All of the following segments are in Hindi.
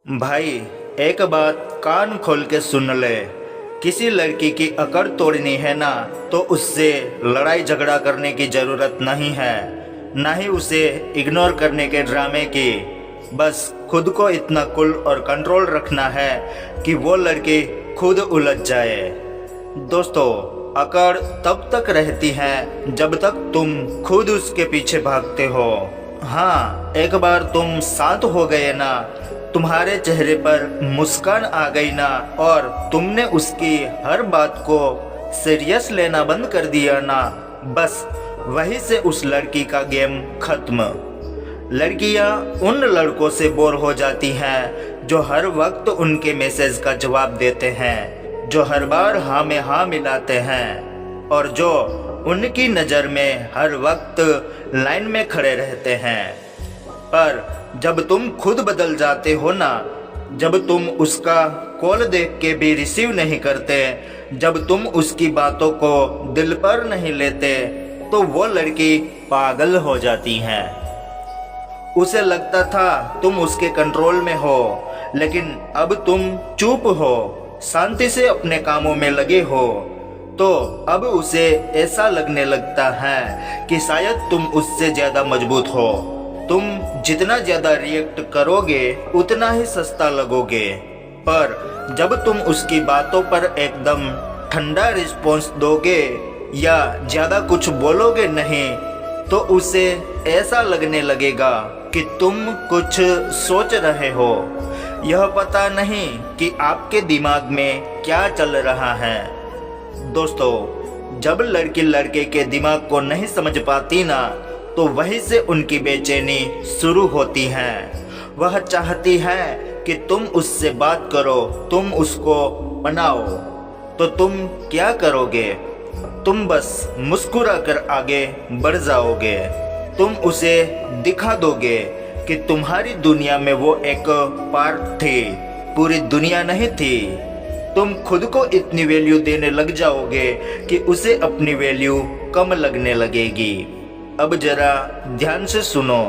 भाई, एक बात कान खोल के सुन ले। किसी लड़की की अकड़ तोड़नी है ना, तो उससे लड़ाई झगड़ा करने की ज़रूरत नहीं है, ना ही उसे इग्नोर करने के ड्रामे की। बस खुद को इतना कूल और कंट्रोल रखना है कि वो लड़की खुद उलझ जाए। दोस्तों, अकड़ तब तक रहती है जब तक तुम खुद उसके पीछे भागते हो। हाँ, एक बार तुम शांत हो गए ना, तुम्हारे चेहरे पर मुस्कान आ गई ना, और तुमने उसकी हर बात को सीरियस लेना बंद कर दिया ना, बस वहीं से उस लड़की का गेम खत्म। लड़कियां उन लड़कों से बोर हो जाती हैं जो हर वक्त उनके मैसेज का जवाब देते हैं, जो हर बार हाँ में हाँ मिलाते हैं, और जो उनकी नज़र में हर वक्त लाइन में खड़े रहते हैं। पर जब तुम खुद बदल जाते हो ना, जब तुम उसका कॉल देख के भी रिसीव नहीं करते, जब तुम उसकी बातों को दिल पर नहीं लेते, तो वो लड़की पागल हो जाती है। उसे लगता था तुम उसके कंट्रोल में हो, लेकिन अब तुम चुप हो, शांति से अपने कामों में लगे हो, तो अब उसे ऐसा लगने लगता है कि शायद तुम उससे ज़्यादा मजबूत हो। तुम जितना ज़्यादा रिएक्ट करोगे उतना ही सस्ता लगोगे। पर जब तुम उसकी बातों पर एकदम ठंडा रिस्पॉन्स दोगे या ज़्यादा कुछ बोलोगे नहीं, तो उसे ऐसा लगने लगेगा कि तुम कुछ सोच रहे हो। यह पता नहीं कि आपके दिमाग में क्या चल रहा है। दोस्तों, जब लड़की लड़के के दिमाग को नहीं समझ पाती ना, तो वहीं से उनकी बेचैनी शुरू होती है। वह चाहती है कि तुम उससे बात करो, तुम उसको मनाओ, तो तुम क्या करोगे? तुम बस मुस्कुरा कर आगे बढ़ जाओगे। तुम उसे दिखा दोगे कि तुम्हारी दुनिया में वो एक पार्ट थी, पूरी दुनिया नहीं थी। तुम खुद को इतनी वैल्यू देने लग जाओगे कि उसे अपनी वैल्यू कम लगने लगेगी। अब जरा ध्यान से सुनो।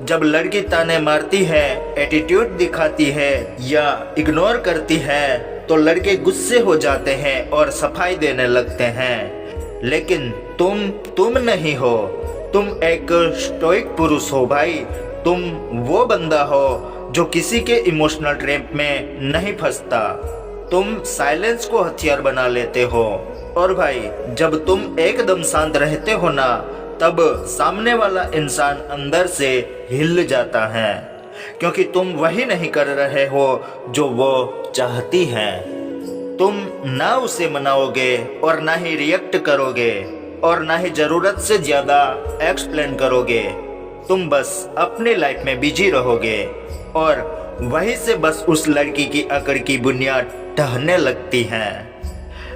जब लड़की ताने मारती है, एटीट्यूड दिखाती है या इग्नोर करती है, तो लड़के गुस्से हो जाते हैं और सफाई देने लगते हैं। लेकिन तुम नहीं हो। तुम एक स्टोइक पुरुष हो भाई। तुम वो बंदा हो जो किसी के इमोशनल ट्रैप में नहीं फंसता। तुम साइलेंस को हथियार बना लेते हो। और भाई, जब तुम एकदम शांत रहते हो ना, तब सामने वाला इंसान अंदर से हिल जाता है, क्योंकि तुम वही नहीं कर रहे हो जो वो चाहती है। तुम ना उसे मनाओगे और ना ही रिएक्ट करोगे और ना ही ज़रूरत से ज़्यादा एक्सप्लेन करोगे। तुम बस अपने लाइफ में बिजी रहोगे, और वहीं से बस उस लड़की की अकड़ की बुनियाद ढहने लगती है।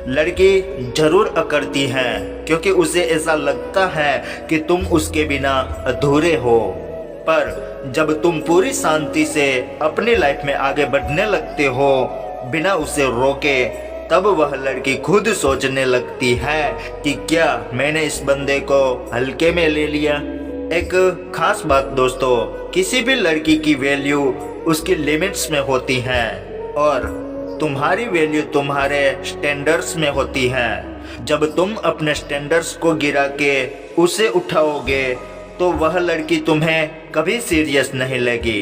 लड़की जरूर अकड़ती है क्योंकि उसे ऐसा लगता है कि तुम उसके बिना अधूरे हो। पर जब तुम पूरी शांति से अपनी लाइफ में आगे बढ़ने लगते हो बिना उसे रोके, तब वह लड़की खुद सोचने लगती है कि क्या मैंने इस बंदे को हल्के में ले लिया। एक खास बात दोस्तों, किसी भी लड़की की वैल्यू उसकी लिमिट्स में होती है, और तुम्हारी वैल्यू तुम्हारे स्टैंडर्ड्स में होती है। जब तुम अपने स्टैंडर्ड्स को गिरा के उसे उठाओगे, तो वह लड़की तुम्हें कभी सीरियस नहीं लेगी।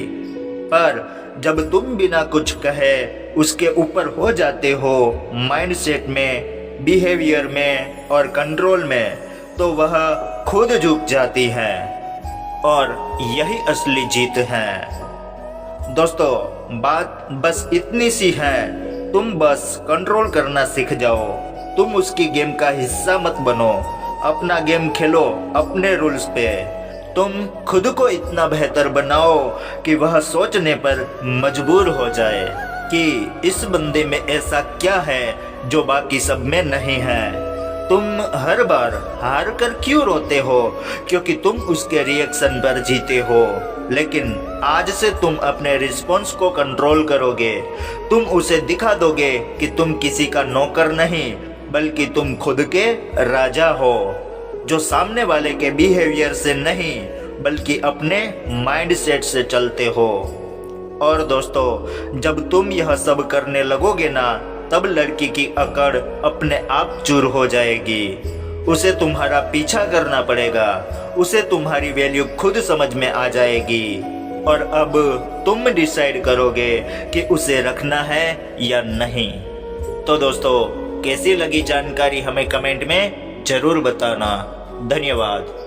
पर जब तुम बिना कुछ कहे उसके ऊपर हो जाते हो, माइंडसेट में, बिहेवियर में और कंट्रोल में, तो वह खुद झुक जाती है। और यही असली जीत है। दोस्तों, बात बस इतनी सी है। तुम बस कंट्रोल करना सीख जाओ। तुम उसकी गेम का हिस्सा मत बनो। अपना गेम खेलो अपने रूल्स पे। तुम खुद को इतना बेहतर बनाओ कि वह सोचने पर मजबूर हो जाए कि इस बंदे में ऐसा क्या है जो बाकी सब में नहीं है। तुम हर बार हार कर क्यों रोते हो? क्योंकि तुम उसके रिएक्शन पर जीते हो। लेकिन आज से तुम अपने रिस्पॉन्स को कंट्रोल करोगे। तुम उसे दिखा दोगे कि तुम किसी का नौकर नहीं, बल्कि तुम खुद के राजा हो, जो सामने वाले के बिहेवियर से नहीं, बल्कि अपने माइंडसेट से चलते हो। और दोस्तों, जब तुम यह सब करने लगोगे ना, तब लड़की की अकड़ अपने आप चूर हो जाएगी। उसे तुम्हारा पीछा करना पड़ेगा, उसे तुम्हारी वैल्यू खुद समझ में आ जाएगी और अब तुम डिसाइड करोगे कि उसे रखना है या नहीं। तो दोस्तों, कैसी लगी जानकारी हमें कमेंट में जरूर बताना। धन्यवाद।